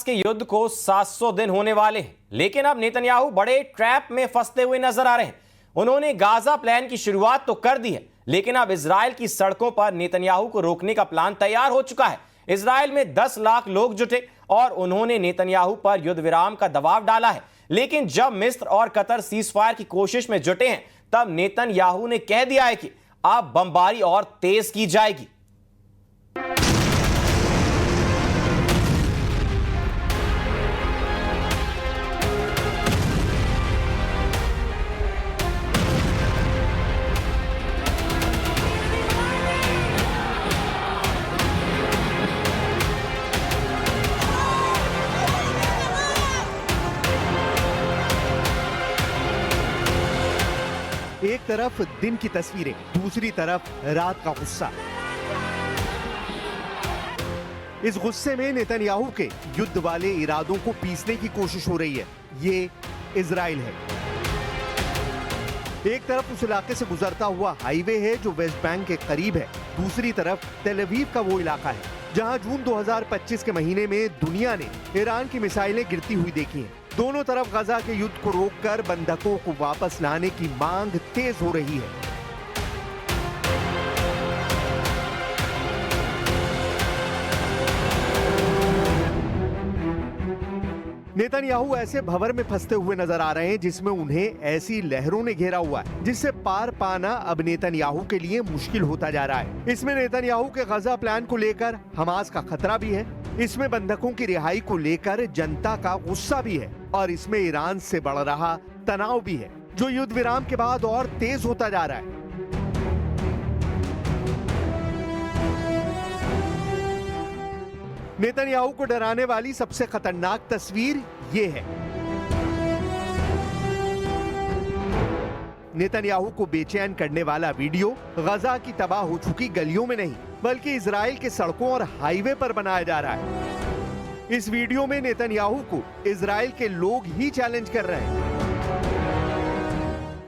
के युद्ध को 700 दिन होने वाले हैं, लेकिन अब नेतन्याहू बड़े ट्रैप में फंसते हुए नजर आ रहे हैं। उन्होंने गाजा प्लान की शुरुआत तो कर दी है, लेकिन अब इजराइल की सड़कों पर नेतन्याहू को रोकने का प्लान तैयार हो चुका है। इजराइल में 10 लाख लोग जुटे और उन्होंने नेतन्याहू पर युद्ध विराम का दबाव डाला है। लेकिन जब मिस्र और कतर सीजफायर की कोशिश में जुटे हैं, तब नेतन्याहू ने कह दिया है कि अब बमबारी और तेज की जाएगी। एक तरफ दिन की तस्वीरें, दूसरी तरफ रात का गुस्सा। इस गुस्से में नेतन्याहू के युद्ध वाले इरादों को पीसने की कोशिश हो रही है। ये इजराइल है। एक तरफ उस इलाके से गुजरता हुआ हाईवे है जो वेस्ट बैंक के करीब है, दूसरी तरफ तेल अवीव का वो इलाका है जहां जून 2025 के महीने में दुनिया ने ईरान की मिसाइलें गिरती हुई देखी हैं। दोनों तरफ गजा के युद्ध को रोककर बंधकों को वापस लाने की मांग तेज हो रही है। नेतन्याहू ऐसे भंवर में फंसते हुए नजर आ रहे हैं जिसमें उन्हें ऐसी लहरों ने घेरा हुआ है जिससे पार पाना अब नेतन्याहू के लिए मुश्किल होता जा रहा है। इसमें नेतन्याहू के गजा प्लान को लेकर हमास का खतरा भी है, इसमें बंधकों की रिहाई को लेकर जनता का गुस्सा भी है और इसमें ईरान से बढ़ रहा तनाव भी है जो युद्ध विराम के बाद और तेज होता जा रहा है। नेतन्याहू को डराने वाली सबसे खतरनाक तस्वीर ये है। नेतन्याहू को बेचैन करने वाला वीडियो गजा की तबाह हो चुकी गलियों में नहीं बल्कि इजराइल के सड़कों और हाईवे पर बनाया जा रहा है। इस वीडियो में नेतन्याहू को इजराइल के लोग ही चैलेंज कर रहे हैं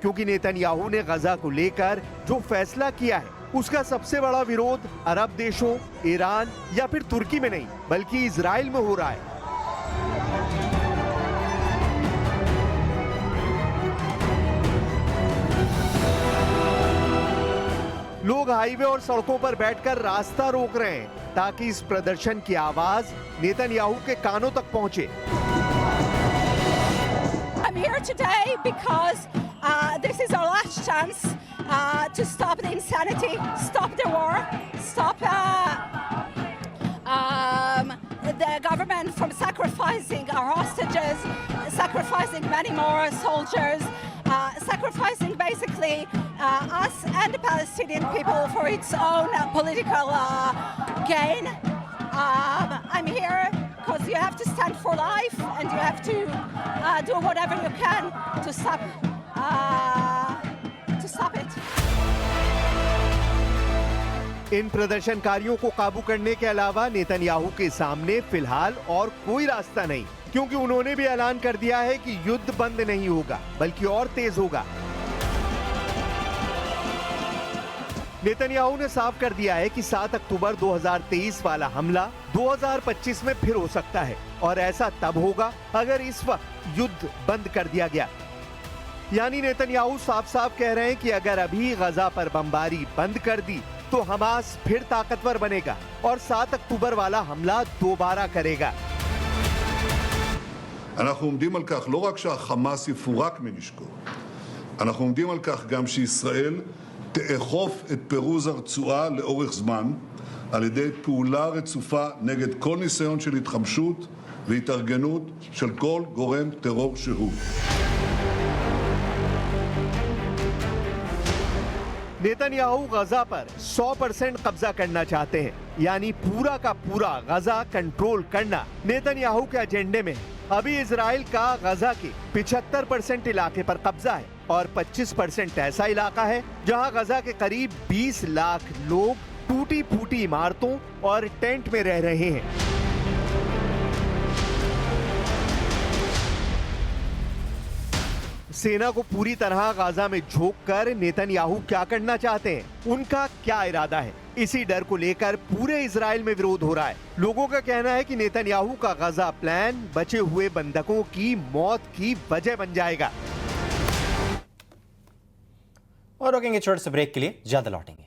क्योंकि नेतन्याहू ने गजा को लेकर जो फैसला किया है उसका सबसे बड़ा विरोध अरब देशों, ईरान या फिर तुर्की में नहीं बल्कि इजराइल में हो रहा है। लोग हाईवे और सड़कों पर बैठकर रास्ता रोक रहे हैं ताकि इस प्रदर्शन की आवाज नेतन्याहू के कानों तक पहुंचे। I'm here today because this is our last chance to stop the insanity, stop the war, stop the government from sacrificing our hostages, sacrificing many more soldiers, sacrificing basically us and the Palestinian people for its own political gain. I'm here because you have to stand for life and you have to do whatever you can to stop it. इन प्रदर्शनकारियों को काबू करने के अलावा Netanyahu के सामने फिलहाल और कोई रास्ता नहीं क्योंकि उन्होंने भी ऐलान कर दिया है कि युद्ध बंद नहीं होगा बल्कि और तेज होगा। नेतन्याहू ने साफ कर दिया है कि 7 अक्टूबर 2023 वाला हमला 2025 में फिर हो सकता है और ऐसा तब होगा अगर इस वक्त युद्ध बंद कर दिया गया। यानी नेतन्याहू साफ साफ कह रहे हैं कि अगर अभी गजा पर बमबारी बंद कर दी तो हमास फिर ताकतवर बनेगा और 7 अक्टूबर वाला हमला दोबारा करेगा। אנחנו עומדים על כך לא רק שהחמאס יפורק מנשקו, אנחנו עומדים על כך גם שישראל תאכוף את פירוז הרצועה לאורך זמן על ידי פעולה רצופה נגד כל ניסיון של התחמשות והתארגנות של כל גורם טרור שהוא. नेतन्याहू गजा पर 100% कब्जा करना चाहते हैं, यानी पूरा का पूरा गजा कंट्रोल करना नेतन्याहू के एजेंडे में है। अभी इजराइल का गजा के 75% इलाके पर कब्जा है और 25% ऐसा इलाका है जहां गजा के करीब 20 लाख लोग टूटी फूटी इमारतों और टेंट में रह रहे हैं। सेना को पूरी तरह गाजा में झोंककर नेतन्याहू क्या करना चाहते हैं, उनका क्या इरादा है, इसी डर को लेकर पूरे इजराइल में विरोध हो रहा है। लोगों का कहना है कि नेतन्याहू का गाजा प्लान बचे हुए बंधकों की मौत की वजह बन जाएगा। और रोकेंगे छोटे से ब्रेक के लिए, ज्यादा लौटेंगे।